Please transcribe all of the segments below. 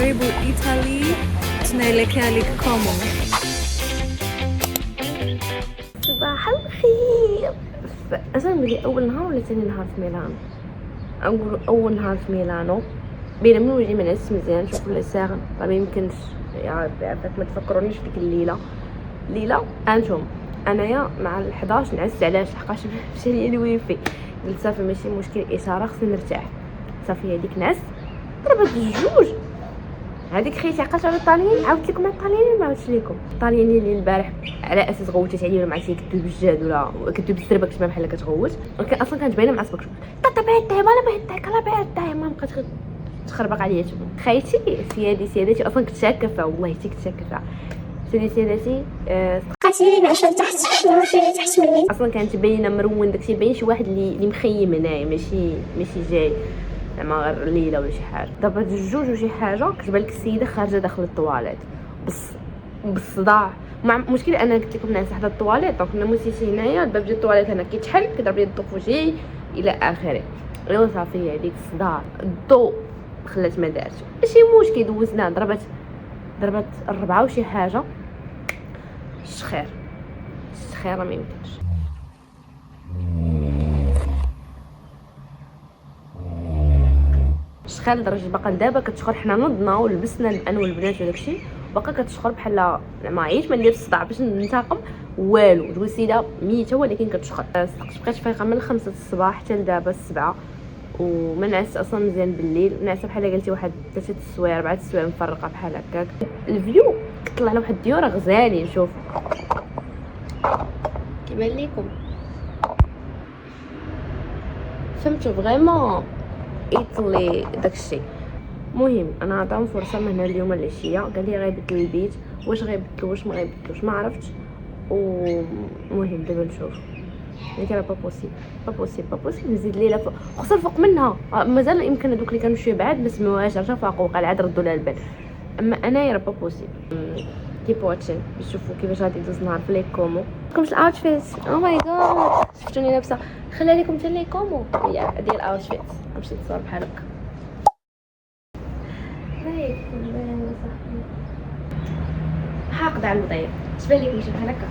arrivo Italy, تنايل كاليك كومو. صباح الخير. أصلا بدي أول نهار ولا ثاني نهار في ميلانو؟ أقول أول نهار في ميلانو. بين من وجهي من نعس مزيان، نشوف ولا ساغن ما يمكنش يا عافاك ما تفكرونيش في ديك الليله انتم انايا مع ال11 نعست. علاش؟ لحقاش مشى لي الويفي. قلت صافي ماشي مشكل، اشاره خصني نرتاح. صافي هذيك نعس ضربت الجوج. هذيك خيتي عقلت على الطاليين، عاودت لكم على الطاليين ما عاودتش لكم الطاليين اللي البارح على اساس غوتات عليه ولا ما عرفتي كدوب بالجاد ولا كدوب بالسربه كتما بحال كتغوت. اصلا كانت باينه معصبك طاطا بيتي ولا بيتي كلا بيتي ما بقات تخربق عليا تما. خيتي سيادتي اصلا كنت شاكه فيها، والله حتى كنت شاكه فيها. سيداتي قاتلين عشان تحت مني. اصلا كانت باينه مرون داكشي، باين شي واحد اللي مخيم هنايا، ماشي جاي زعما غير ليله ولا شي حاجه. دابا الجوج وشي حاجه كتبان لك السيده خارجه داخل الطواليت بالصداع. مع مشكل انا قلت لكم ناس حدا الطواليت، دونك انا موسيتي هنايا الباب ديال الطواليت هنا كيتحل كيضرب لي الضو فوجي الى اخره. ايوا صافي هذيك الصداع الضو خلات ما دارت ماشي مشكل. دوزنا ضربت 4 وشي حاجه. الشخير ما يمكنش. الشخير لدرجه باقا دابا كتشخر. حنا نضنا ولبسنا انا والبنات وداكشي باقا كتشخر بحال ما عييت ما ندير الصداع باش ننتقم والو. تقول السيده ميته ولكن كتشخر. بقيت فايقه من 5 الصباح حتى لدابا 7 وما نعست اصلا مزيان بالليل. نعست بحال قلتي واحد 3 السوايع 4 السوايع مفرقه بحال هكاك. الفيو كطلع على واحد الديوره غزالي. شوف كيبان لكم فهمتوا فريمون ايطالي داكشي. المهم انا عطاهم فرصه من هنا اليوم العشيه. قال لي غيبدلوا البيت، واش غيبدلوا واش ما غيبدلوش ما عرفتش. ومهم دابا نشوف. قلت راه با بوسيبل نزيد ليله خصنا الفوق منها. مازال يمكن هذوك اللي كانوا شويه بعاد ما سمعوهاش عرفوا فاقوا وقال عاد ردوا لها البال. اما انايا راه با بوسيبل. كيب واتشين نشوفوا كيفاش غادي يدوز النهار في لي كومو. كمش الاوتفيت او ماي جاد شفتوني لابسه. خلي لكم حتى لي كومو ديال الاوتفيت نمشي نتصور بحال هكا. هاي كلها صاحبي حاقده على الوضيع. تبان لك نمشي بحال هكا.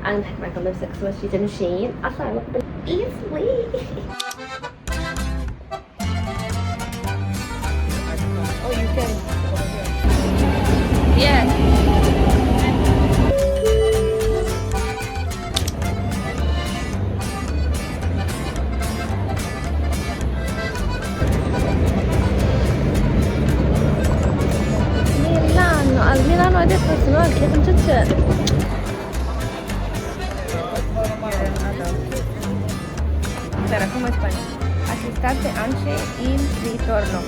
انا نضحك معكم لابسه كسوه شتي تمشيين اصلا قبل ايزلي. Oh, you can. Yeah. Milano adesso sono anche con tutte. Spera, come fai? Assistate anche il ritorno.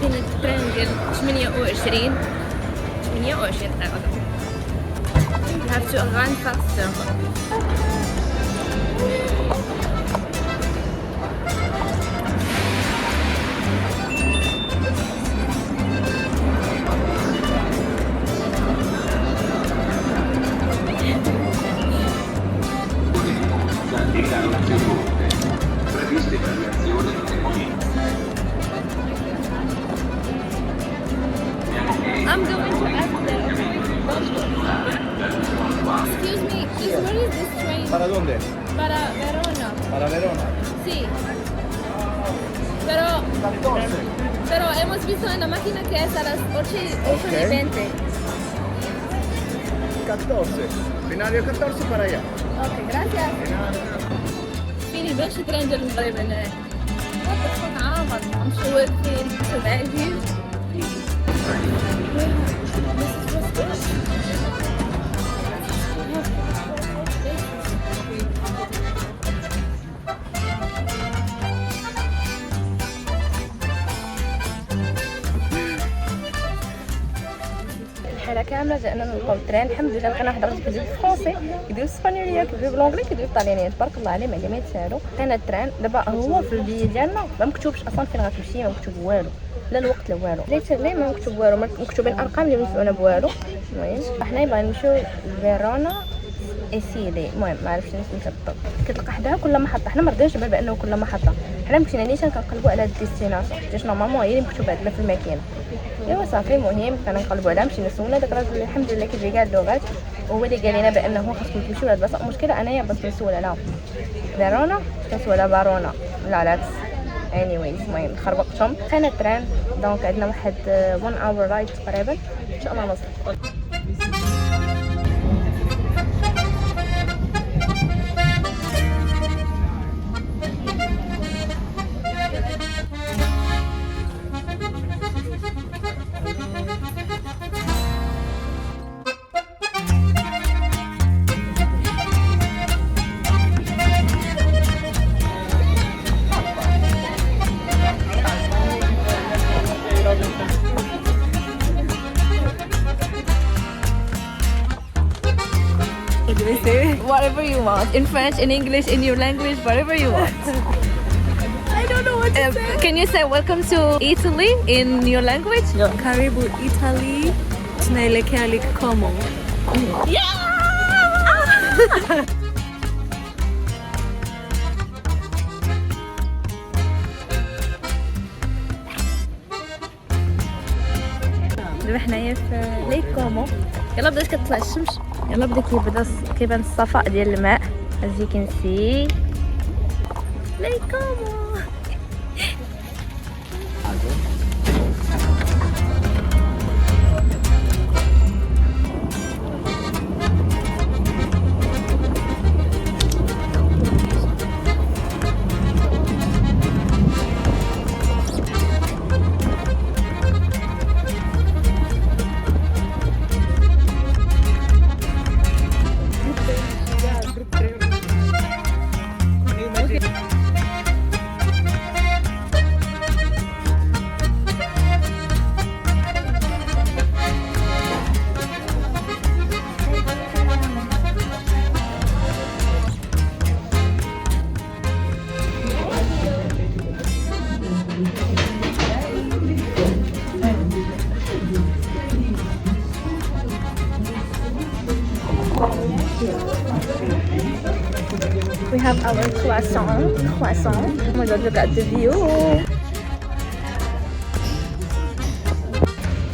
فين الترين ديال 28 دقيقة. You have to run faster. I'm going to ask them. Excuse me, where is this train? ¿Para dónde? Para Verona. Para Verona. Sí. Pero 14. hemos visto en la máquina que es a las 8:20. 14. Binario 14 para allá. Ok, gracias. فيني باش ترين ديال المغرب هنا. وقت عامر مشوار فين تبعدي. الحاله كامله جانا من الكونترين. الحمد لله لقينا واحد الراجل كيدوي بالفرونسي كيدوي بالاسبانيوليه كيدوي بالونجلي كيدوي بالطاليانيه تبارك الله عليه ما يتساهلوا. لقينا التران دابا هو في البي ديالنا ما مكتوبش اصلا فين غتمشي ما مكتوب والو لا الوقت لا والو. ليه ما مكتوب والو مكتوبين ارقام اللي ما ينفعونا بوالو. المهم حنا باغيين نمشيو لفيرونا اسيدي المهم ما عرفتش نسميتها بالضبط. كتلقى حداها كل محطه، حنا ما رضيناش بال بانه كل محطه، حنا مشينا نيشان كنقلبوا على الديستيناسيون حيت نورمالمون هي اللي مكتوبه عندنا في الماكينه. ايوا صافي المهم كنقلبوا عليها، مشينا سولنا داك الراجل الحمد لله كيجي كاع اللغات، وهو اللي قال لنا بانه خاصكم تمشيو لهاد البلاصه. المشكله انايا بس نسول على فيرونا كنسول على بارونا لا العكس. anyways المهم خربقتهم كان التران دونك عندنا واحد 1 hour رايد تقريبا ان شاء الله نوصل. Whatever you want. In French, in English, in your language, whatever you want. I don't know what to say. Can you say welcome to Italy in your language? Karibu Italy. Tunaelekea Lake Como. دابا حنايا في ليك كومو، يلا بدات كتطلع الشمس، يلا بدا كيبان الصفاء ديال الماء as you can see. ليك كومو we have our croissant. Oh my god, look at the view.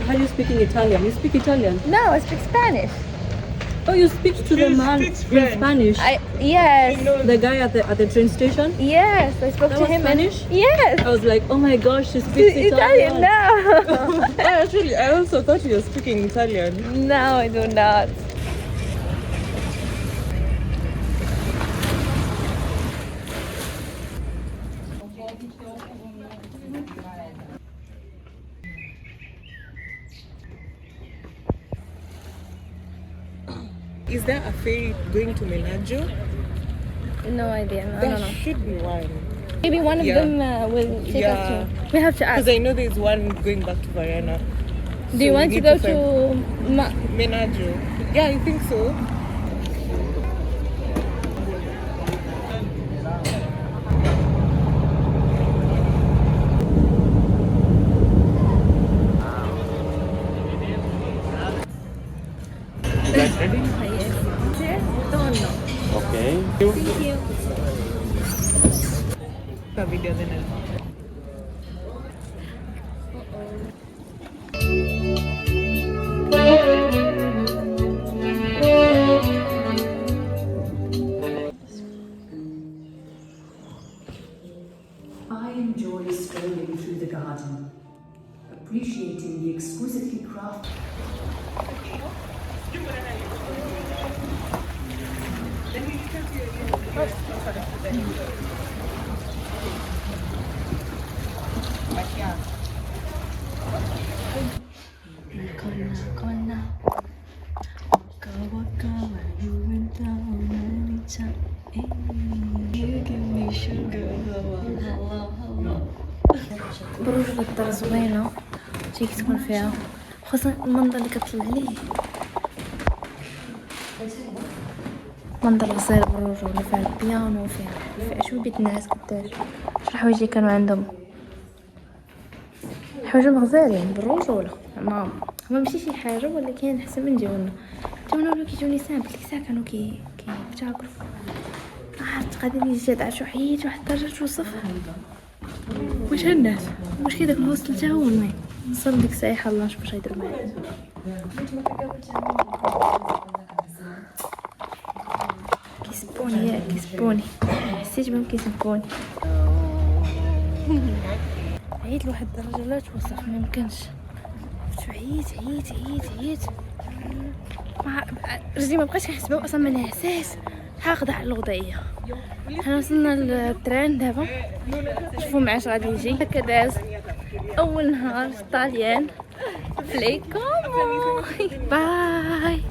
How are you speaking Italian? You speak Italian? No, I speak Spanish. Oh, you speak to the man in Spanish? Yes, The guy at the train station? yes, I spoke That to was him. Spanish? Yes. I was like, oh my gosh, she speaks Italian now. Actually, I also thought you were speaking Italian. No, I do not. Is there a ferry going to Menaggio? No idea. I There don't know. should be one. Maybe one of Yeah. them will take us to. We have to ask. Because I know there's one going back to Varana. Do you So want we to need go to to? Menaggio. Yeah, I think so. Okay. The video then I enjoy strolling through the garden, appreciating the exquisitely crafted. بروج الدار زوينة، شي كتكون فيها خاصة المنظر اللي كتطلع ليه، منظر غزال بروج ولا فيها البيانو وفيها شو بيت الناس قداش شو الحوايج اللي كانوا عندهم، حوايج غزالين بالرجولة. هما ماشي شي حاجة ولكن حسب من جونا ولا كيجوني سامبل كي ساعة كانوا كاين تاكل عرفت غادي نجي تاع شو حيت واحد الدرجه توصف واش الناس واش كي داك الهوستل تا هو المهم نوصل ديك الساعه الله نشوف واش غيدير معايا كيسبوني ياك كيسبوني حسيت بهم كيسبوني عييت لواحد الدرجه لا توصف ما يمكنش عييت رجلي ما بقيتش كنحس بها اصلا ما نعساش حاقده على الوضعيه حنا وصلنا للتران دابا شوفوا معاه اش غادي يجي هكا داز اول نهار في طاليان في لي كومو باي